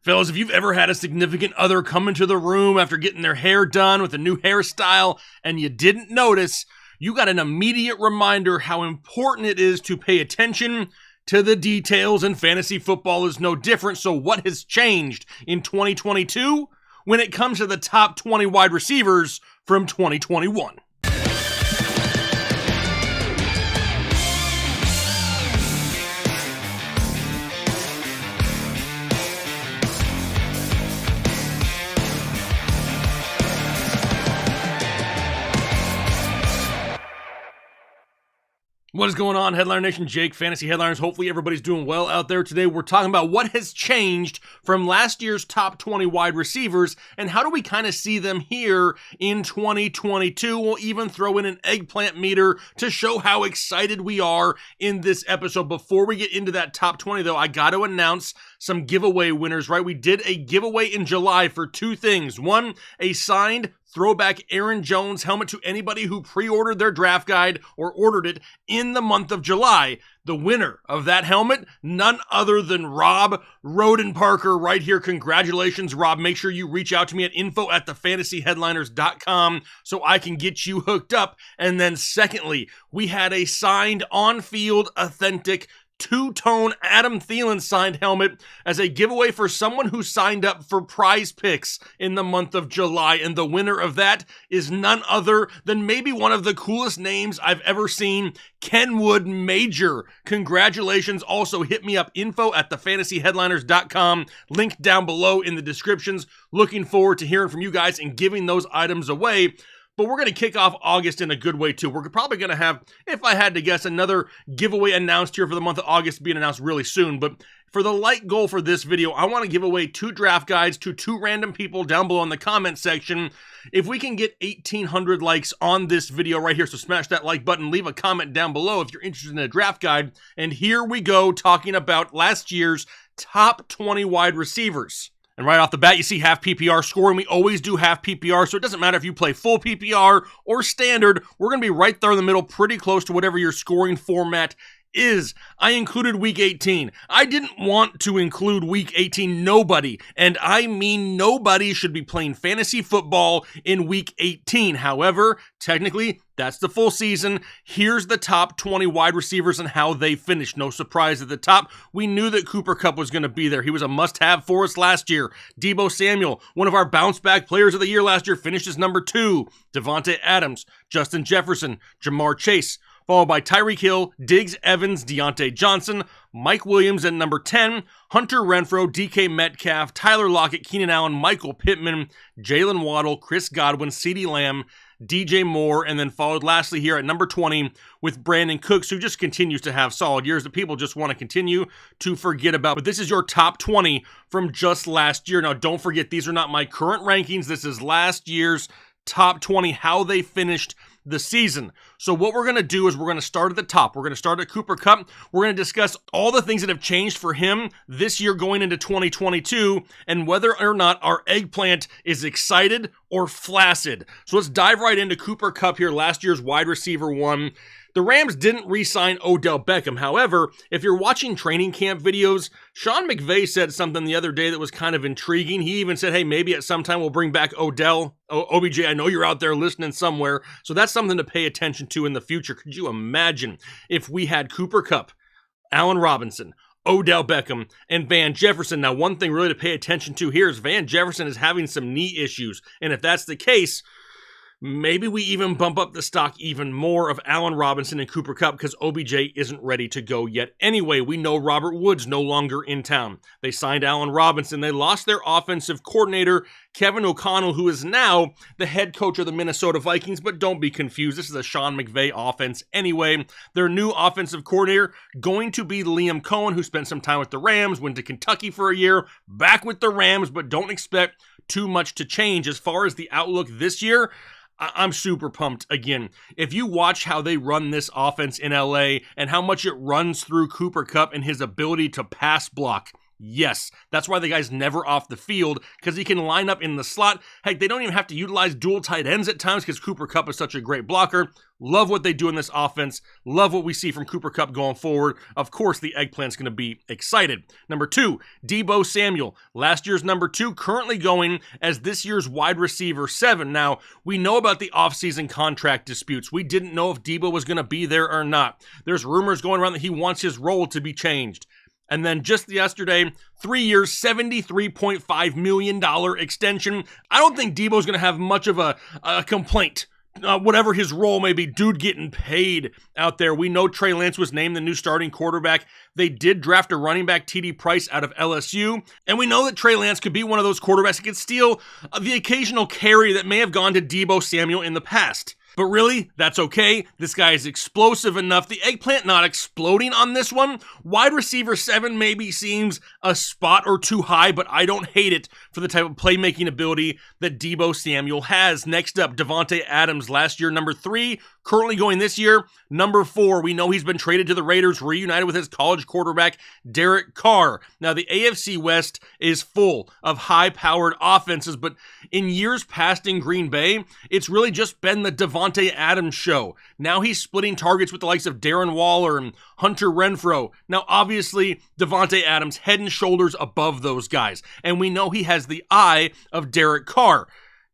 Fellas, if you've ever had a significant other come into the room after getting their hair done with a new hairstyle and you didn't notice, you got an immediate reminder how important it is to pay attention to the details, and fantasy football is no different. So what has changed in 2022 when it comes to the top 20 wide receivers from 2021? What is going on, Headliner Nation? Jake, Fantasy Headliners. Hopefully everybody's doing well out there today. We're talking about what has changed from last year's top 20 wide receivers and how do we kind of see them here in 2022. We'll even throw in an eggplant meter to show how excited we are in this episode. Before we get into that top 20, though, I got to announce some giveaway winners, right? We did a giveaway in July for two things. One, a signed throwback Aaron Jones helmet to anybody who pre-ordered their draft guide or ordered it in the month of July. The winner of that helmet, none other than Rob Rodenparker right here. Congratulations, Rob. Make sure you reach out to me at info@thefantasyheadliners.com so I can get you hooked up. And then secondly, we had a signed on-field authentic two-tone Adam Thielen signed helmet as a giveaway for someone who signed up for Prize Picks in the month of July. And the winner of that is none other than maybe one of the coolest names I've ever seen, Kenwood Major. Congratulations. Also hit me up, info@thefantasyheadliners.com. Link down below in the descriptions. Looking forward to hearing from you guys and giving those items away. But we're going to kick off August in a good way, too. We're probably going to have, if I had to guess, another giveaway announced here for the month of August being announced really soon. But for the light goal for this video, I want to give away 2 draft guides to 2 random people down below in the comment section. If we can get 1,800 likes on this video right here, so smash that like button, leave a comment down below if you're interested in a draft guide. And here we go, talking about last year's top 20 wide receivers. And right off the bat, you see half PPR scoring. We always do half PPR, so it doesn't matter if you play full PPR or standard. We're going to be right there in the middle, pretty close to whatever your scoring format is. I included week 18. I didn't want to include week 18. Nobody, and I mean nobody, should be playing fantasy football in week 18. However, technically, that's the full season. Here's the top 20 wide receivers and how they finished. No surprise at the top. We knew that Cooper Kupp was going to be there. He was a must-have for us last year. DEEBO Samuel, one of our bounce-back players of the year last year, finished as number 2. Davante Adams, Justin Jefferson, Jamar Chase, followed by Tyreek Hill, Diggs Evans, Deontay Johnson, Mike Williams at number 10, Hunter Renfrow, DK Metcalf, Tyler Lockett, Keenan Allen, Michael Pittman, Jaylen Waddle, Chris Godwin, CeeDee Lamb, DJ Moore, and then followed lastly here at number 20 with Brandin Cooks, who just continues to have solid years that people just want to continue to forget about. But this is your top 20 from just last year. Now, don't forget, these are not my current rankings. This is last year's top 20, how they finished the season. So what we're going to do is we're going to start at the top. We're going to start at Cooper Kupp. We're going to discuss all the things that have changed for him this year going into 2022 and whether or not our eggplant is excited or flaccid. So let's dive right into Cooper Kupp here, last year's wide receiver 1. The Rams didn't re-sign Odell Beckham. However, if you're watching training camp videos, Sean McVay said something the other day that was kind of intriguing. He even said, hey, maybe at some time we'll bring back Odell. OBJ, I know you're out there listening somewhere. So that's something to pay attention to in the future. Could you imagine if we had Cooper Kupp, Allen Robinson, Odell Beckham, and Van Jefferson? Now, one thing really to pay attention to here is Van Jefferson is having some knee issues. And if that's the case, maybe we even bump up the stock even more of Allen Robinson and Cooper Kupp because OBJ isn't ready to go yet. Anyway, we know Robert Woods no longer in town. They signed Allen Robinson. They lost their offensive coordinator, Kevin O'Connell, who is now the head coach of the Minnesota Vikings, but don't be confused. This is a Sean McVay offense anyway. Their new offensive coordinator going to be Liam Cohen, who spent some time with the Rams, went to Kentucky for a year, back with the Rams, but don't expect too much to change. As far as the outlook this year, I'm super pumped. Again, if you watch how they run this offense in LA and how much it runs through Cooper Kupp and his ability to pass block, Yes, that's why the guy's never off the field, because he can line up in the slot. Heck, they don't even have to utilize dual tight ends at times because Cooper Kupp is such a great blocker. Love what they do in this offense. Love what we see from Cooper Kupp going forward. Of course, the Eggplant's going to be excited. Number 2, DEEBO Samuel. Last year's number 2, currently going as this year's wide receiver 7. Now, we know about the offseason contract disputes. We didn't know if DEEBO was going to be there or not. There's rumors going around that he wants his role to be changed. And then just yesterday, 3 years, $73.5 million extension. I don't think DEEBO's going to have much of a complaint. Whatever his role may be, dude getting paid out there. We know Trey Lance was named the new starting quarterback. They did draft a running back, TD Price, out of LSU. And we know that Trey Lance could be one of those quarterbacks that could steal the occasional carry that may have gone to DEEBO Samuel in the past. But really, that's okay. This guy is explosive enough. The Eggplant not exploding on this one. Wide receiver 7 maybe seems a spot or too high, but I don't hate it for the type of playmaking ability that DEEBO Samuel has. Next up, Davante Adams, last year number 3, currently going this year number 4. We know he's been traded to the Raiders, reunited with his college quarterback, Derek Carr. Now, the AFC West is full of high-powered offenses, but in years past in Green Bay, it's really just been the Davante Adams show. Now he's splitting targets with the likes of Darren Waller and Hunter Renfrow. Now, obviously, Davante Adams head and shoulders above those guys, and we know he has the eye of Derek Carr.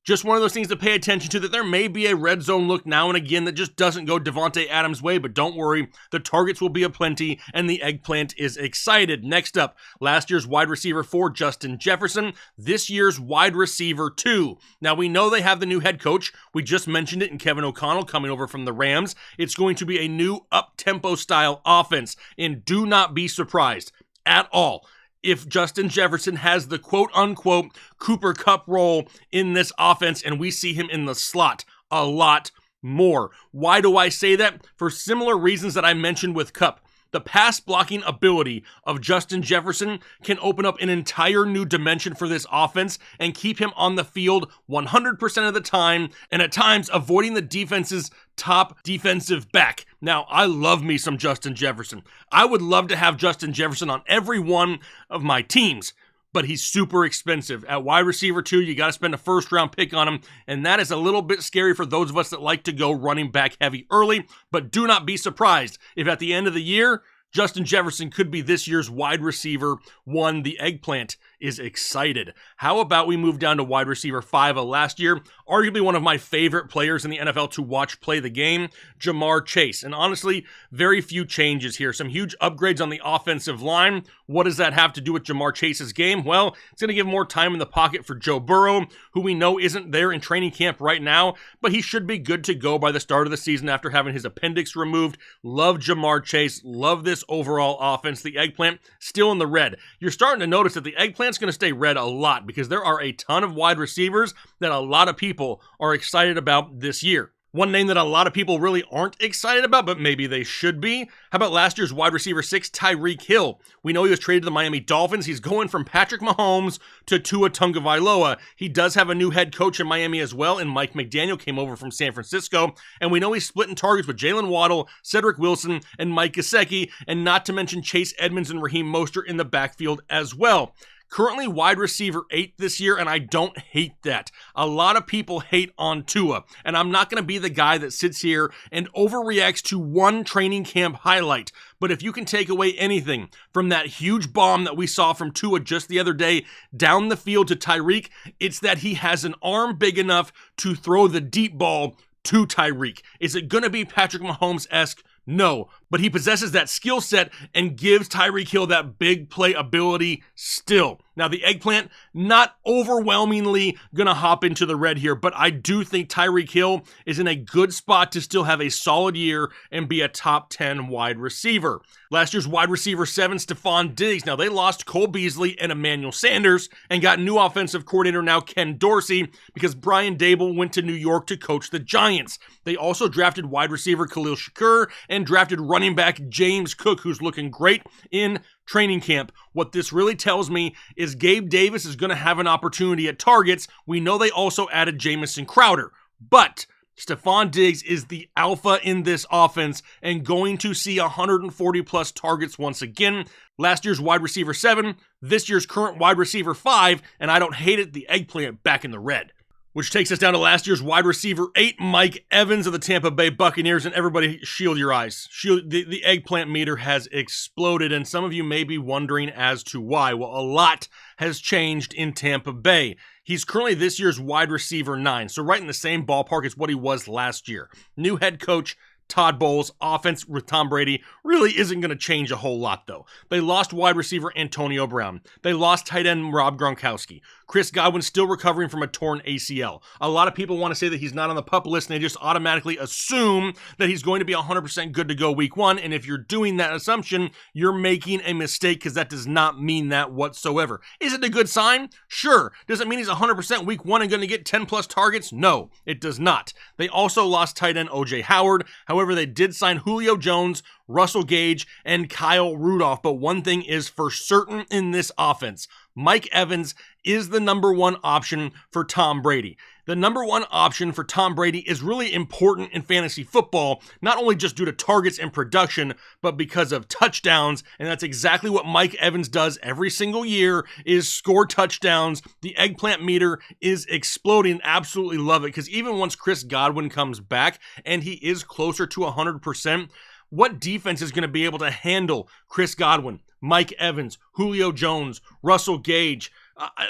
Just one of those things to pay attention to, that there may be a red zone look now and again that just doesn't go Davante Adams' way, but don't worry, the targets will be aplenty, and the Eggplant is excited. Next up, last year's wide receiver 4, Justin Jefferson, this year's wide receiver 2. Now, we know they have the new head coach. We just mentioned it in Kevin O'Connell coming over from the Rams. It's going to be a new up-tempo style offense, and do not be surprised at all if Justin Jefferson has the quote-unquote Cooper Kupp role in this offense and we see him in the slot a lot more. Why do I say that? For similar reasons that I mentioned with Kupp. The pass blocking ability of Justin Jefferson can open up an entire new dimension for this offense and keep him on the field 100% of the time, and at times avoiding the defense's top defensive back. Now, I love me some Justin Jefferson. I would love to have Justin Jefferson on every one of my teams, but he's super expensive. At wide receiver 2, you got to spend a first-round pick on him, and that is a little bit scary for those of us that like to go running back heavy early, but do not be surprised if at the end of the year, Justin Jefferson could be this year's wide receiver 1. The Eggplant is excited. How about we move down to wide receiver 5 of last year? Arguably one of my favorite players in the NFL to watch play the game, Ja'Marr Chase. And honestly, very few changes here. Some huge upgrades on the offensive line. What does that have to do with Ja'Marr Chase's game? Well, it's going to give more time in the pocket for Joe Burrow, who we know isn't there in training camp right now, but he should be good to go by the start of the season after having his appendix removed. Love Ja'Marr Chase. Love this overall offense. The Eggplant still in the red. You're starting to notice that the Eggplant's going to stay red a lot because there are a ton of wide receivers that a lot of people are excited about this year. One name that a lot of people really aren't excited about, but maybe they should be. How about last year's wide receiver 6, Tyreek Hill? We know he was traded to the Miami Dolphins. He's going from Patrick Mahomes to Tua Tagovailoa. He does have a new head coach in Miami as well, and Mike McDaniel came over from San Francisco. And we know he's splitting targets with Jalen Waddle, Cedric Wilson, and Mike Gesicki, and not to mention Chase Edmonds and Raheem Mostert in the backfield as well. Currently wide receiver 8 this year, and I don't hate that. A lot of people hate on Tua, and I'm not going to be the guy that sits here and overreacts to one training camp highlight. But if you can take away anything from that huge bomb that we saw from Tua just the other day down the field to Tyreek, it's that he has an arm big enough to throw the deep ball to Tyreek. Is it going to be Patrick Mahomes-esque? No, but he possesses that skill set and gives Tyreek Hill that big play ability still. Now, the Eggplant, not overwhelmingly going to hop into the red here, but I do think Tyreek Hill is in a good spot to still have a solid year and be a top 10 wide receiver. Last year's wide receiver 7, Stephon Diggs. Now, they lost Cole Beasley and Emmanuel Sanders and got new offensive coordinator now Ken Dorsey because Brian Daboll went to New York to coach the Giants. They also drafted wide receiver Khalil Shakur and drafted running back James Cook, who's looking great in training camp. What this really tells me is Gabe Davis is going to have an opportunity at targets. We know they also added Jamison Crowder, but Stephon Diggs is the alpha in this offense and going to see 140 plus targets once again. Last year's wide receiver 7, this year's current wide receiver 5, and I don't hate it, the eggplant back in the red. Which takes us down to last year's wide receiver 8, Mike Evans of the Tampa Bay Buccaneers. And everybody, shield your eyes. The eggplant meter has exploded, and some of you may be wondering as to why. Well, a lot has changed in Tampa Bay. He's currently this year's wide receiver 9, so right in the same ballpark as what he was last year. New head coach Todd Bowles, offense with Tom Brady, really isn't going to change a whole lot, though. They lost wide receiver Antonio Brown. They lost tight end Rob Gronkowski. Chris Godwin still recovering from a torn ACL. A lot of people want to say that he's not on the PUP list, and they just automatically assume that he's going to be 100% good to go week 1, and if you're doing that assumption, you're making a mistake because that does not mean that whatsoever. Is it a good sign? Sure. Does it mean he's 100% week 1 and going to get 10 plus targets? No, it does not. They also lost tight end OJ Howard. However, they did sign Julio Jones, Russell Gage, and Kyle Rudolph. But one thing is for certain in this offense, Mike Evans is the number 1 option for Tom Brady. The number 1 option for Tom Brady is really important in fantasy football, not only just due to targets and production, but because of touchdowns, and that's exactly what Mike Evans does every single year, is score touchdowns. The eggplant meter is exploding. Absolutely love it, because even once Chris Godwin comes back, and he is closer to 100%, what defense is going to be able to handle Chris Godwin, Mike Evans, Julio Jones, Russell Gage?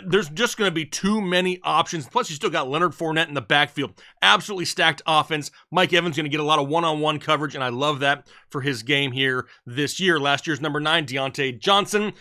There's just going to be too many options. Plus, you still got Leonard Fournette in the backfield. Absolutely stacked offense. Mike Evans going to get a lot of one-on-one coverage, and I love that for his game here this year. Last year's number 9, DeOntay Johnson.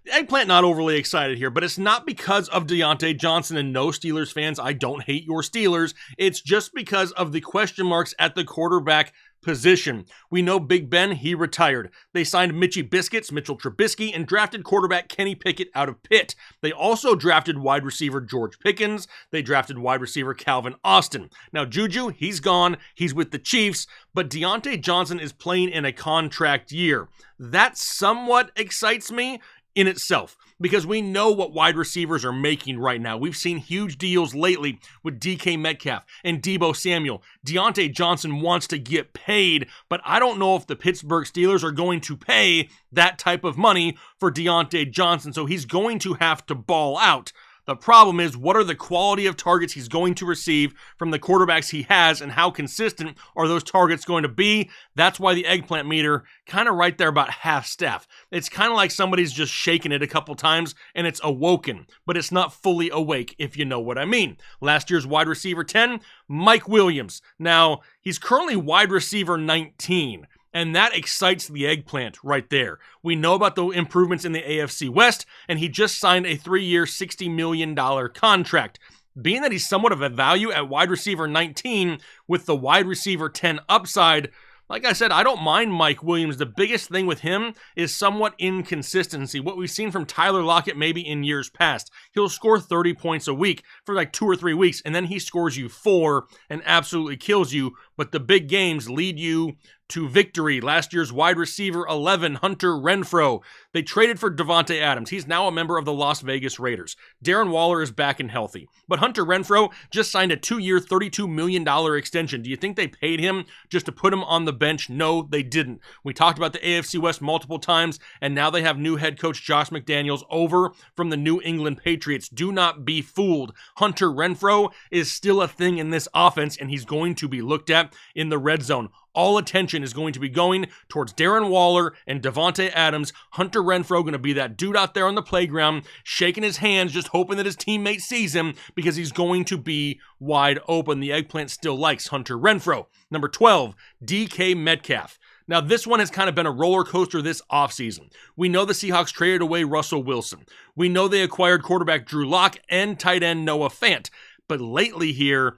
The eggplant not overly excited here, but it's not because of DeOntay Johnson, and no Steelers fans, I don't hate your Steelers. It's just because of the question marks at the quarterback position. We know Big Ben, he retired. They signed Mitchell Trubisky, and drafted quarterback Kenny Pickett out of Pitt. They also drafted wide receiver George Pickens. They drafted wide receiver Calvin Austin. Now Juju, he's gone. He's with the Chiefs, but DeOntay Johnson is playing in a contract year. That somewhat excites me in itself, because we know what wide receivers are making right now. We've seen huge deals lately with DK Metcalf and DEEBO Samuel. DeOntay Johnson wants to get paid, but I don't know if the Pittsburgh Steelers are going to pay that type of money for DeOntay Johnson, so he's going to have to ball out. The problem is, what are the quality of targets he's going to receive from the quarterbacks he has, and how consistent are those targets going to be? That's why the eggplant meter kind of right there about half staff. It's kind of like somebody's just shaken it a couple times and it's awoken, but it's not fully awake, if you know what I mean. Last year's wide receiver 10, Mike Williams. Now, he's currently wide receiver 19. And that excites the eggplant right there. We know about the improvements in the AFC West, and he just signed a 3-year, $60 million contract. Being that he's somewhat of a value at wide receiver 19 with the wide receiver 10 upside, like I said, I don't mind Mike Williams. The biggest thing with him is somewhat inconsistency. What we've seen from Tyler Lockett maybe in years past. He'll score 30 points a week for like 2 or 3 weeks, and then he scores you 4 and absolutely kills you. But the big games lead you to victory. Last year's wide receiver 11, Hunter Renfrow. They traded for Davante Adams. He's now a member of the Las Vegas Raiders. Darren Waller is back and healthy. But Hunter Renfrow just signed a 2-year, $32 million extension. Do you think they paid him just to put him on the bench? No, they didn't. We talked about the AFC West multiple times, and now they have new head coach Josh McDaniels over from the New England Patriots. Do not be fooled. Hunter Renfrow is still a thing in this offense, and he's going to be looked at in the red zone. All attention is going to be going towards Darren Waller and Davante Adams. Hunter Renfrow going to be that dude out there on the playground, shaking his hands, just hoping that his teammate sees him, because he's going to be wide open. The eggplant still likes Hunter Renfrow. Number 12, DK Metcalf. Now, this one has kind of been a roller coaster this offseason. We know the Seahawks traded away Russell Wilson. We know they acquired quarterback Drew Lock and tight end Noah Fant. But lately here,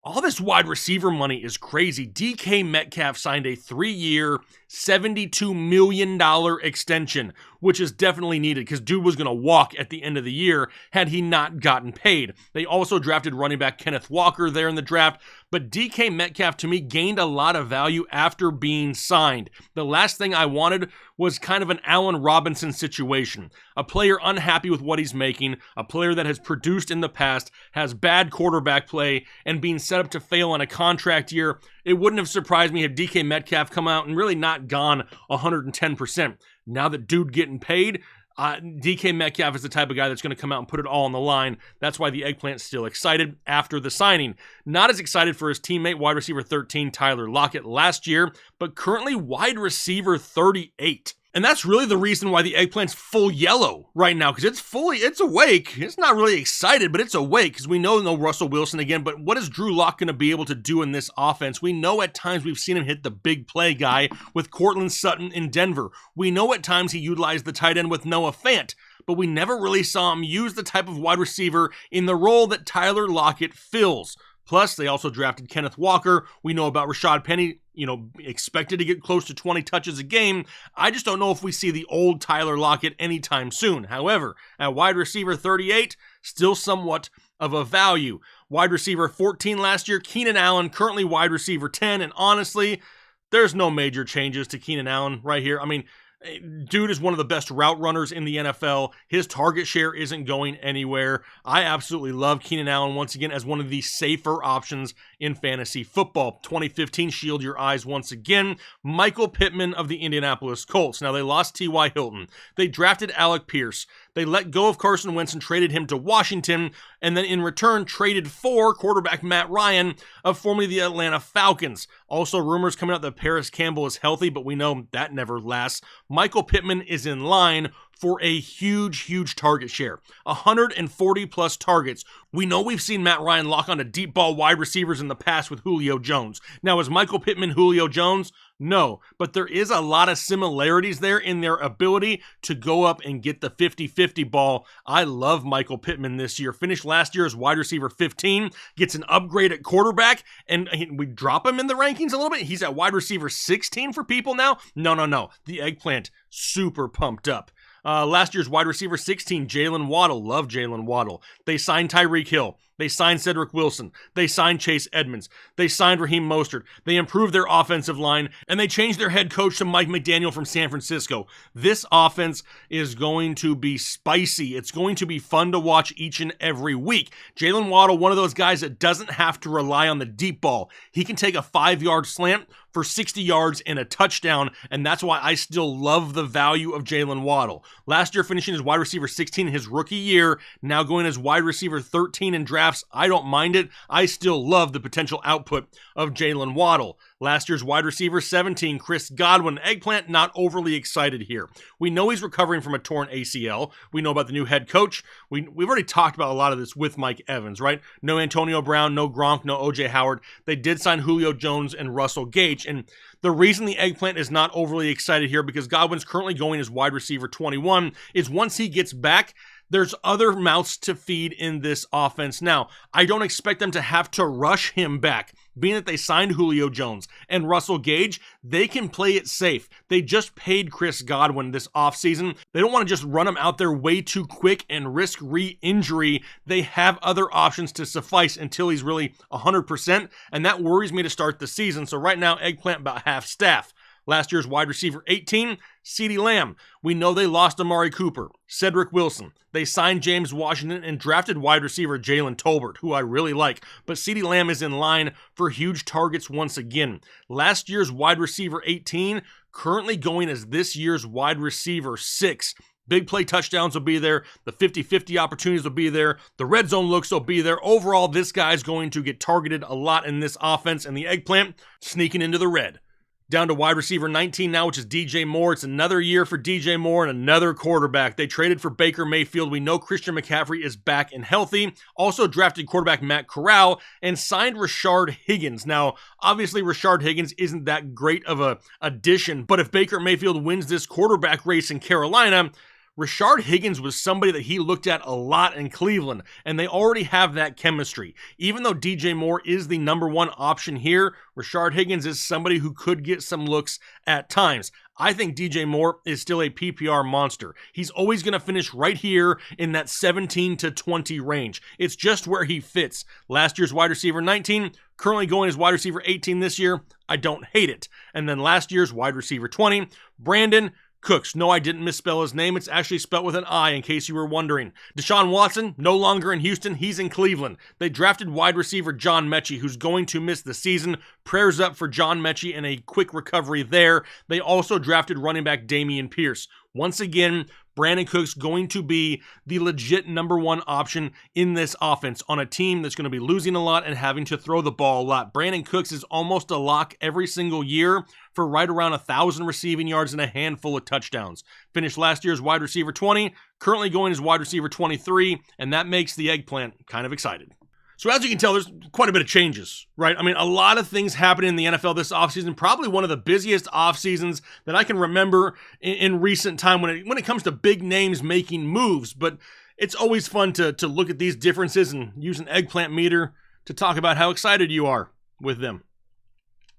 all this wide receiver money is crazy. DK Metcalf signed a 3-year, $72 million extension, which is definitely needed because dude was going to walk at the end of the year had he not gotten paid. They also drafted running back Kenneth Walker there in the draft, but DK Metcalf to me gained a lot of value after being signed. The last thing I wanted was kind of an Allen Robinson situation. A player unhappy with what he's making, a player that has produced in the past, has bad quarterback play, and being set up to fail on a contract year. It wouldn't have surprised me if DK Metcalf come out and really not gone 110%. Now that dude getting paid, DK Metcalf is the type of guy that's going to come out and put it all on the line. That's why the Eggplant's still excited after the signing. Not as excited for his teammate, wide receiver 13, Tyler Lockett last year, but currently wide receiver 38. And that's really the reason why the Eggplant's full yellow right now, because it's awake. It's not really excited, but it's awake because we know no Russell Wilson again. But what is Drew Lock going to be able to do in this offense? We know at times we've seen him hit the big play guy with Courtland Sutton in Denver. We know at times he utilized the tight end with Noah Fant, but we never really saw him use the type of wide receiver in the role that Tyler Lockett fills. Plus, they also drafted Kenneth Walker. We know about Rashad Penny, expected to get close to 20 touches a game. I just don't know if we see the old Tyler Lockett anytime soon. However, at wide receiver 38, still somewhat of a value. Wide receiver 14 last year, Keenan Allen, currently wide receiver 10. And honestly, there's no major changes to Keenan Allen right here. I mean, dude is one of the best route runners in the NFL. His target share isn't going anywhere. I absolutely love Keenan Allen once again as one of the safer options in fantasy football. 2015, shield your eyes once again. Michael Pittman of the Indianapolis Colts. Now, they lost T.Y. Hilton. They drafted Alec Pierce. They let go of Carson Wentz and traded him to Washington, and then in return traded for quarterback Matt Ryan of formerly the Atlanta Falcons. Also, rumors coming out that Paris Campbell is healthy, but we know that never lasts. Michael Pittman is in line for a huge target share. 140 plus targets. We know we've seen Matt Ryan lock onto deep ball wide receivers in the past with Julio Jones. Now, is Michael Pittman Julio Jones? No, but there is a lot of similarities there in their ability to go up and get the 50-50 ball. I love Michael Pittman this year. Finished last year as wide receiver 15, gets an upgrade at quarterback, and we drop him in the rankings a little bit. He's at wide receiver 16 for people now. No. The Eggplant, super pumped up. Last year's wide receiver 16, Jaylen Waddle. Love Jaylen Waddle. They signed Tyreek Hill. They signed Cedric Wilson. They signed Chase Edmonds. They signed Raheem Mostert. They improved their offensive line, and they changed their head coach to Mike McDaniel from San Francisco. This offense is going to be spicy. It's going to be fun to watch each and every week. Jaylen Waddle, one of those guys that doesn't have to rely on the deep ball. He can take a 5-yard slant for 60 yards and a touchdown, and that's why I still love the value of Jaylen Waddle. Last year finishing as wide receiver 16 in his rookie year, now going as wide receiver 13 in drafts. I don't mind it. I still love the potential output of Jaylen Waddle. Last year's wide receiver 17, Chris Godwin. Eggplant, not overly excited here. We know he's recovering from a torn ACL. We know about the new head coach. We've already talked about a lot of this with Mike Evans, right? No Antonio Brown, no Gronk, no O.J. Howard. They did sign Julio Jones and Russell Gage. And the reason the Eggplant is not overly excited here, because Godwin's currently going as wide receiver 21, is once he gets back, there's other mouths to feed in this offense. Now, I don't expect them to have to rush him back. Being that they signed Julio Jones and Russell Gage, they can play it safe. They just paid Chris Godwin this offseason. They don't want to just run him out there way too quick and risk re-injury. They have other options to suffice until he's really 100%, and that worries me to start the season. So right now, Eggplant about half staff. Last year's wide receiver 18, CeeDee Lamb. We know they lost Amari Cooper, Cedric Wilson. They signed James Washington and drafted wide receiver Jalen Tolbert, who I really like. But CeeDee Lamb is in line for huge targets once again. Last year's wide receiver 18, currently going as this year's wide receiver 6. Big play touchdowns will be there. The 50-50 opportunities will be there. The red zone looks will be there. Overall, this guy's going to get targeted a lot in this offense, and the Eggplant sneaking into the red. Down to wide receiver 19 now, which is DJ Moore. It's another year for DJ Moore and another quarterback. They traded for Baker Mayfield. We know Christian McCaffrey is back and healthy. Also drafted quarterback Matt Corral and signed Rashard Higgins. Now, obviously, Rashard Higgins isn't that great of a addition, but if Baker Mayfield wins this quarterback race in Carolina, Rashard Higgins was somebody that he looked at a lot in Cleveland, and they already have that chemistry. Even though DJ Moore is the #1 option here, Rashard Higgins is somebody who could get some looks at times. I think DJ Moore is still a PPR monster. He's always going to finish right here in that 17 to 20 range. It's just where he fits. Last year's wide receiver 19, currently going as wide receiver 18 this year. I don't hate it. And then last year's wide receiver 20, Brandin Cooks. No, I didn't misspell his name. It's actually spelled with an I, in case you were wondering. Deshaun Watson, no longer in Houston. He's in Cleveland. They drafted wide receiver John Mechie, who's going to miss the season. Prayers up for John Mechie and a quick recovery there. They also drafted running back Dameon Pierce. Once again, Brandin Cooks going to be the legit #1 option in this offense on a team that's going to be losing a lot and having to throw the ball a lot. Brandin Cooks is almost a lock every single year for right around 1,000 receiving yards and a handful of touchdowns. Finished last year's wide receiver 20, currently going as wide receiver 23, and that makes the eggplant kind of excited. So as you can tell, there's quite a bit of changes, right? I mean, a lot of things happening in the NFL this offseason, probably one of the busiest offseasons that I can remember in recent time when it comes to big names making moves. But it's always fun to look at these differences and use an eggplant meter to talk about how excited you are with them.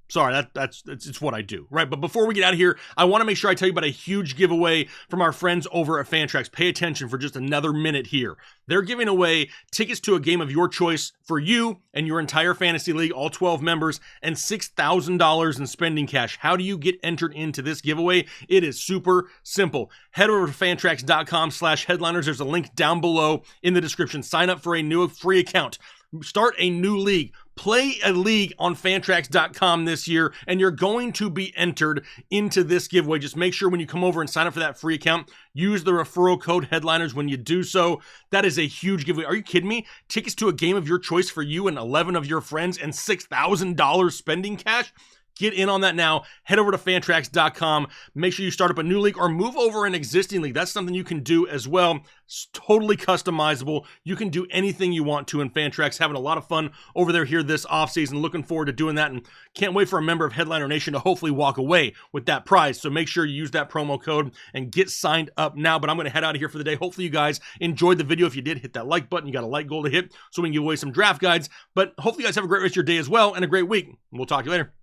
Sorry, it's what I do, right? But before we get out of here, I want to make sure I tell you about a huge giveaway from our friends over at Fantrax. Pay attention for just another minute here. They're giving away tickets to a game of your choice for you and your entire fantasy league, all 12 members, and $6,000 in spending cash. How do you get entered into this giveaway? It is super simple. Head over to fantrax.com/headliners. There's a link down below in the description. Sign up for a new free account. Start a new league. Play a league on Fantrax.com this year, and you're going to be entered into this giveaway. Just make sure when you come over and sign up for that free account, use the referral code Headliners when you do so. That is a huge giveaway. Are you kidding me? Tickets to a game of your choice for you and 11 of your friends and $6,000 spending cash? Get in on that now. Head over to Fantrax.com. Make sure you start up a new league or move over an existing league. That's something you can do as well. It's totally customizable. You can do anything you want to in Fantrax. Having a lot of fun over there here this offseason. Looking forward to doing that, and can't wait for a member of Headliner Nation to hopefully walk away with that prize. So make sure you use that promo code and get signed up now. But I'm going to head out of here for the day. Hopefully you guys enjoyed the video. If you did, hit that like button. You got a like goal to hit so we can give away some draft guides. But hopefully you guys have a great rest of your day as well and a great week. We'll talk to you later.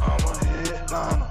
I'm a headliner.